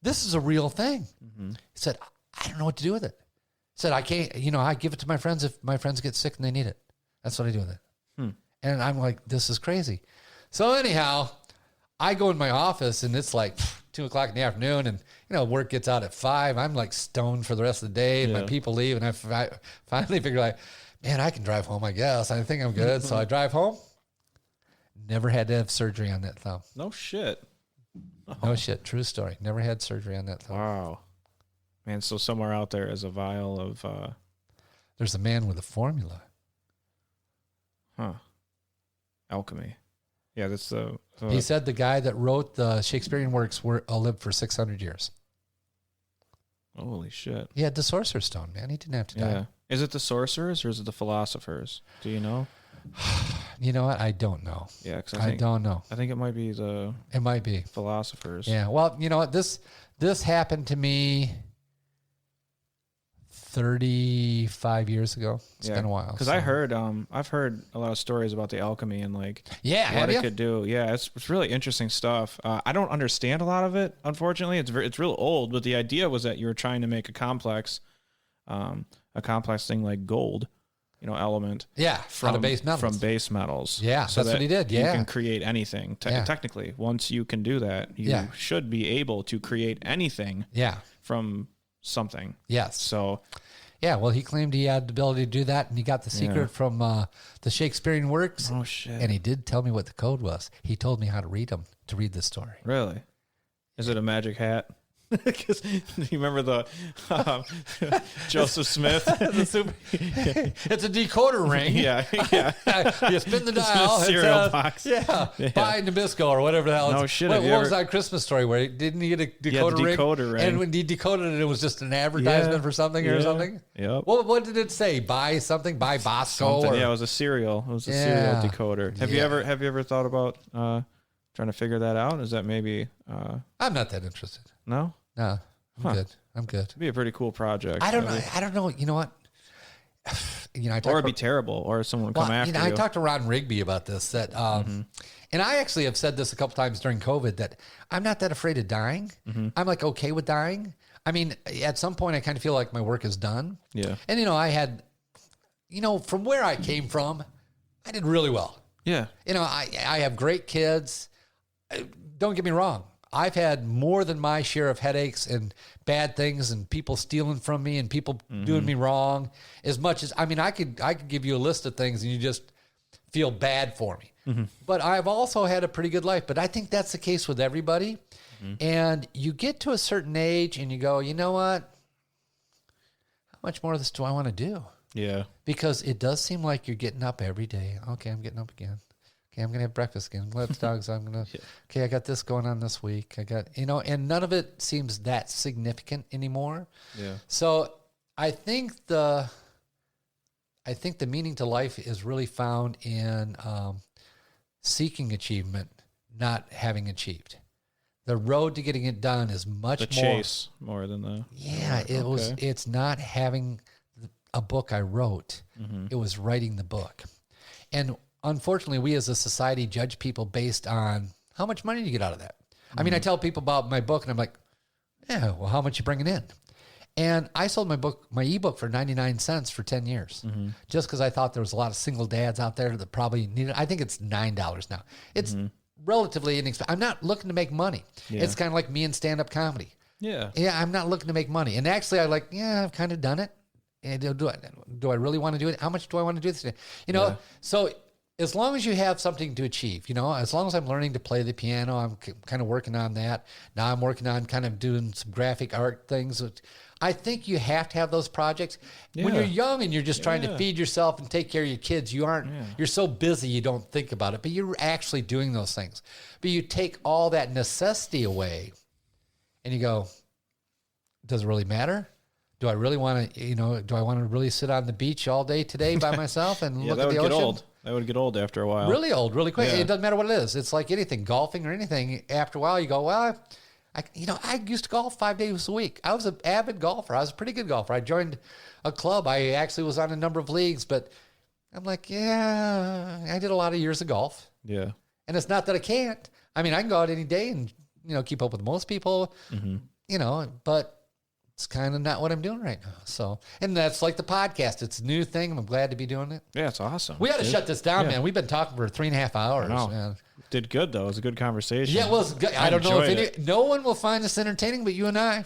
this is a real thing. He said, "I don't know what to do with it." He said, "I can't, I give it to my friends if my friends get sick and they need it. That's what I do with it." And I'm like, this is crazy. So anyhow, I go in my office and it's like 2:00 in the afternoon and, work gets out at 5. I'm like stoned for the rest of the day and my people leave. And I finally figured like, man, I can drive home, I guess. I think I'm good. So I drive home. Never had to have surgery on that thumb. No shit. No shit. True story. Never had surgery on that thumb. Wow. Man, so somewhere out there is a vial of... There's a man with a formula. Alchemy. Yeah, that's the... He said the guy that wrote the Shakespearean works lived for 600 years. Holy shit. Yeah, the Sorcerer's Stone, man. He didn't have to die. Is it the sorcerers or is it the philosophers? Do you know? You know what? I don't know. Yeah, because I don't know. I think it might be the... It might be. Philosophers. Yeah, well, you know what? This happened to me 35 years ago. It's been a while. Because I've heard a lot of stories about the alchemy and like what it could do. Yeah, it's really interesting stuff. I don't understand a lot of it, unfortunately. It's real old, but the idea was that you were trying to make a complex thing like gold, element. Yeah, from base metals. From base metals. Yeah, so that's what he did. Yeah, you can create anything. Technically, once you can do that, you should be able to create anything. Yeah. From something. Yes. So. Yeah, well, he claimed he had the ability to do that, and he got the secret from the Shakespearean works. Oh, shit. And he did tell me what the code was. He told me how to read them, to read the story. Really? Is it a magic hat? Because you remember the Joseph Smith? It's a decoder ring. Yeah. You spin the dial. Cereal box. Buy Nabisco or whatever the hell. No shit. What was that Christmas story where didn't he get a decoder ring? And when he decoded it, it was just an advertisement for something or something? Yep. What did it say? Buy something? Buy Bosco? Yeah, it was a cereal. It was a cereal decoder. Have you ever thought about trying to figure that out? Is that maybe... I'm not that interested. No? No, I'm good. It'd be a pretty cool project. I don't know. You know what? Or it'd be terrible, or someone would come after you. I talked to Ron Rigby about this, and I actually have said this a couple times during COVID, that I'm not that afraid of dying. I'm like okay with dying. I mean, at some point I kind of feel like my work is done. Yeah. And I had, from where I came from, I did really well. Yeah. I have great kids. Don't get me wrong. I've had more than my share of headaches and bad things and people stealing from me and people doing me wrong. As much as, I could give you a list of things and you just feel bad for me. But I've also had a pretty good life. But I think that's the case with everybody. And you get to a certain age and you go, you know what? How much more of this do I want to do? Yeah. Because it does seem like you're getting up every day. Okay, I'm getting up again. Okay, I'm going to have breakfast again. Let the dogs, okay, I got this going on this week. I got, and none of it seems that significant anymore. Yeah. So I think the meaning to life is really found in seeking achievement, not having achieved. The road to getting it done is much more. The chase more than the. Yeah, it's not having a book I wrote. It was writing the book. And unfortunately, we as a society judge people based on how much money you get out of that. I mean, I tell people about my book, and I'm like, yeah, well, how much you bringing in? And I sold my ebook for 99 cents for 10 years, just because I thought there was a lot of single dads out there that probably needed. I think it's $9 now. It's relatively inexpensive. I'm not looking to make money. Yeah. It's kind of like me in stand-up comedy. Yeah. Yeah, I'm not looking to make money. And actually, I've kind of done it. And do I really want to do it? How much do I want to do this? So as long as you have something to achieve, as long as I'm learning to play the piano, I'm kind of working on that. Now I'm working on kind of doing some graphic art things. I think you have to have those projects. Yeah. When you're young and you're just trying to feed yourself and take care of your kids, you're so busy you don't think about it, but you're actually doing those things. But you take all that necessity away and you go, does it really matter? Do I really want to, do I want to really sit on the beach all day today by myself and look at the ocean? That would get old after a while. Really old, really quick. Yeah. It doesn't matter what it is. It's like anything, golfing or anything. After a while, you go, well, I used to golf 5 days a week. I was an avid golfer. I was a pretty good golfer. I joined a club. I actually was on a number of leagues, but I'm like, yeah, I did a lot of years of golf. Yeah. And it's not that I can't. I mean, I can go out any day and, keep up with most people, but it's kind of not what I'm doing right now. So, and that's like the podcast. It's a new thing. I'm glad to be doing it. Yeah, it's awesome. We got to shut this down, man. We've been talking for 3.5 hours. Man. Did good, though. It was a good conversation. Yeah, it was good. I don't know if no one will find this entertaining but you and I.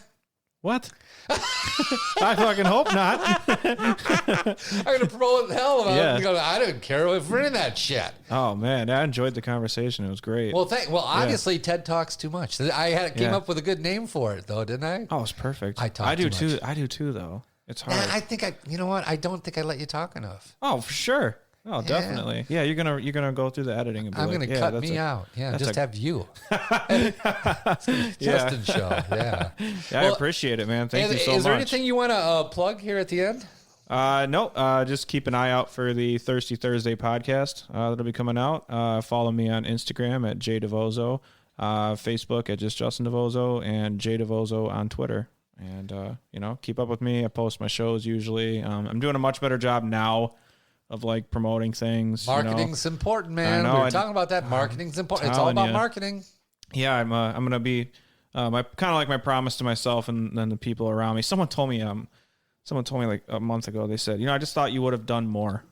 What? I fucking hope not. I'm going to promote the hell of it. Yeah. I don't care for any of that shit. Oh, man. I enjoyed the conversation. It was great. Well, obviously, TED talks too much. I came up with a good name for it, though, didn't I? Oh, it's perfect. I do too. I do too, though. It's hard. You know what? I don't think I let you talk enough. Oh, for sure. Oh, definitely. Yeah, you're gonna go through the editing. And I'm gonna cut me out. Yeah, just have you. Justin show. Yeah. Yeah, I appreciate it, man. Thank you so much. Is there anything you want to plug here at the end? No. Just keep an eye out for the Thirsty Thursday podcast that'll be coming out. Follow me on Instagram at J Divozzo, Facebook at just Justin Divozzo, and J Divozzo on Twitter. And, keep up with me. I post my shows usually. I'm doing a much better job now of like promoting things. Marketing's important, man. We were talking about that. Marketing's important. It's all about marketing. Yeah, I'm going to be my kind of like my promise to myself and then the people around me. Someone told me like a month ago, they said, I just thought you would have done more.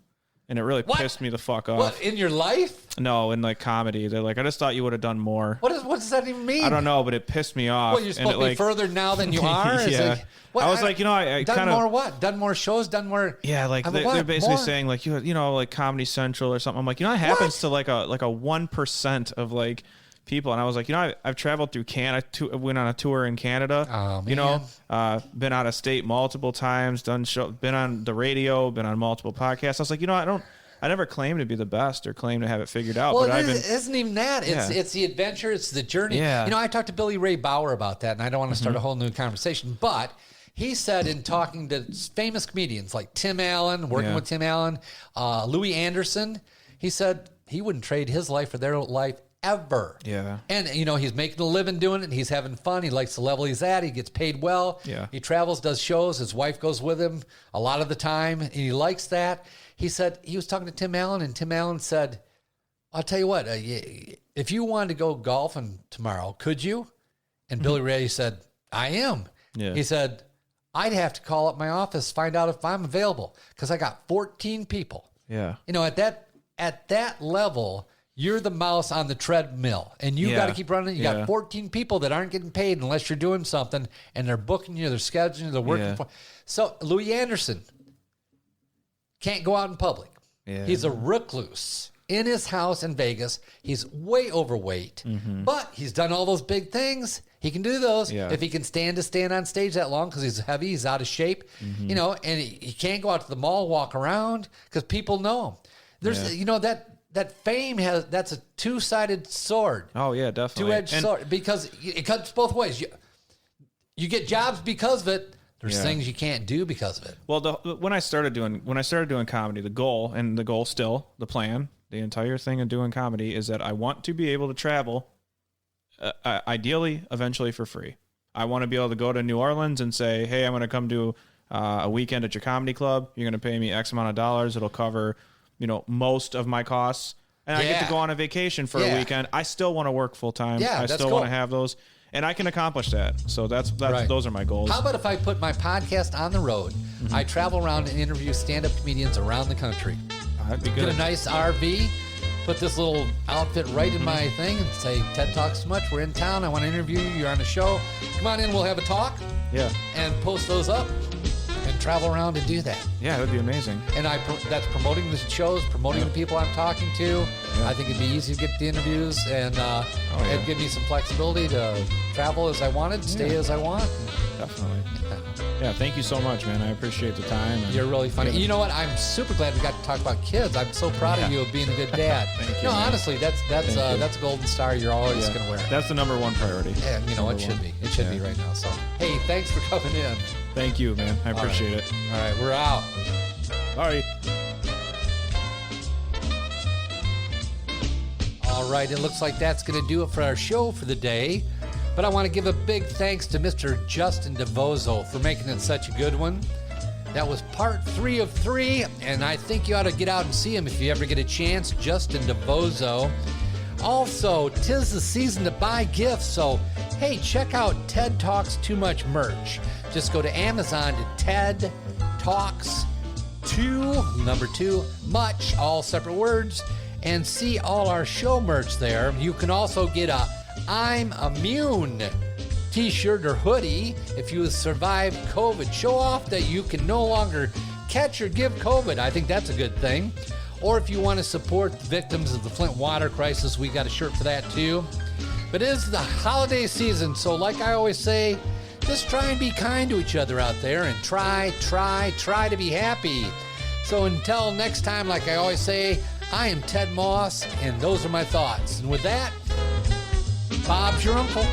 And it really pissed me the fuck off. What, in your life? No, in like comedy. They're like, I just thought you would have done more. What does that even mean? I don't know, but it pissed me off. Well, you're supposed to be further now than you are? Yeah. I was like, I done kind of... more what? Done more shows? Done more... Yeah, like they're basically saying like, like Comedy Central or something. I'm like, it happens to like a 1% of like people. And I was like, I've traveled through Canada. I went on a tour in Canada. Oh, man. Been out of state multiple times, been on the radio, been on multiple podcasts. I was like, I never claim to be the best or claim to have it figured out. Well, it isn't even that. It's the adventure. It's the journey. Yeah. I talked to Billy Ray Bauer about that, and I don't want to start a whole new conversation, but he said in talking to famous comedians like Tim Allen, working with Tim Allen, Louis Anderson, he said he wouldn't trade his life for their life ever. Yeah. And, he's making a living doing it, and he's having fun. He likes the level he's at. He gets paid well. Yeah. He travels, does shows. His wife goes with him a lot of the time, and he likes that. He said he was talking to Tim Allen, and Tim Allen said, I'll tell you what, if you wanted to go golfing tomorrow, could you? And Billy Ray said, I am. Yeah. He said, I'd have to call up my office, find out if I'm available, because I got 14 people. Yeah. At that level, you're the mouse on the treadmill, and you got to keep running. You got 14 people that aren't getting paid unless you're doing something, and they're booking you, they're scheduling you, they're working for. So Louis Anderson can't go out in public. Yeah. He's a recluse in his house in Vegas. He's way overweight, but he's done all those big things. He can do those if he can stand on stage that long because he's heavy, he's out of shape, and he can't go out to the mall, walk around because people know him. There's, that fame that's a two-sided sword. Oh yeah, definitely. Two-edged sword because it cuts both ways. You get jobs because of it. There's things you can't do because of it. Well, when I started doing comedy, the plan, the entire thing of doing comedy is that I want to be able to travel, ideally, eventually for free. I want to be able to go to New Orleans and say, hey, I'm going to come do a weekend at your comedy club. You're going to pay me X amount of dollars. It'll cover, most of my costs. And I get to go on a vacation for a weekend. I still want to work full time. I still want to have those. And I can accomplish that. So that's right. Those are my goals. How about if I put my podcast on the road? I travel around and interview stand-up comedians around the country. That'd be good. Get a nice RV, put this little outfit right in my thing and say, Ted Talks Too Much, we're in town, I want to interview you, you're on a show. Come on in, we'll have a talk. Yeah. And post those up and travel around and do that. Yeah, that'd be amazing. And that's promoting the shows, promoting the people I'm talking to. Yeah. I think it'd be easy to get the interviews and it'd give me some flexibility to travel as I wanted, stay as I want. Definitely. Yeah, thank you so much, man. I appreciate the time. You're really funny. You know what? I'm super glad we got to talk about kids. I'm so proud of you of being a good dad. Thank you. No, honestly, that's a golden star you're always going to wear. That's the number one priority. Yeah, it should be. It should be right now. So, hey, thanks for coming in. Thank you, man. I appreciate it. All right, we're out. Sorry. All right, it looks like that's going to do it for our show for the day. But I want to give a big thanks to Mr. Justin Divozzo for making it such a good one. That was part 3 of 3, and I think you ought to get out and see him if you ever get a chance. Justin Divozzo. Also, 'tis the season to buy gifts, so hey, check out Ted Talks Too Much merch. Just go to Amazon to Ted Talks 2, number 2, much, all separate words, and see all our show merch there. You can also get a I'm Immune t-shirt or hoodie if you survive COVID. Show off that you can no longer catch or give COVID. I think that's a good thing. Or if you want to support the victims of the Flint water crisis, we got a shirt for that too. But it is the holiday season, so like I always say, just try and be kind to each other out there and try to be happy. So until next time, like I always say, I am Ted Moss, and those are my thoughts. And with that, Bob's your uncle.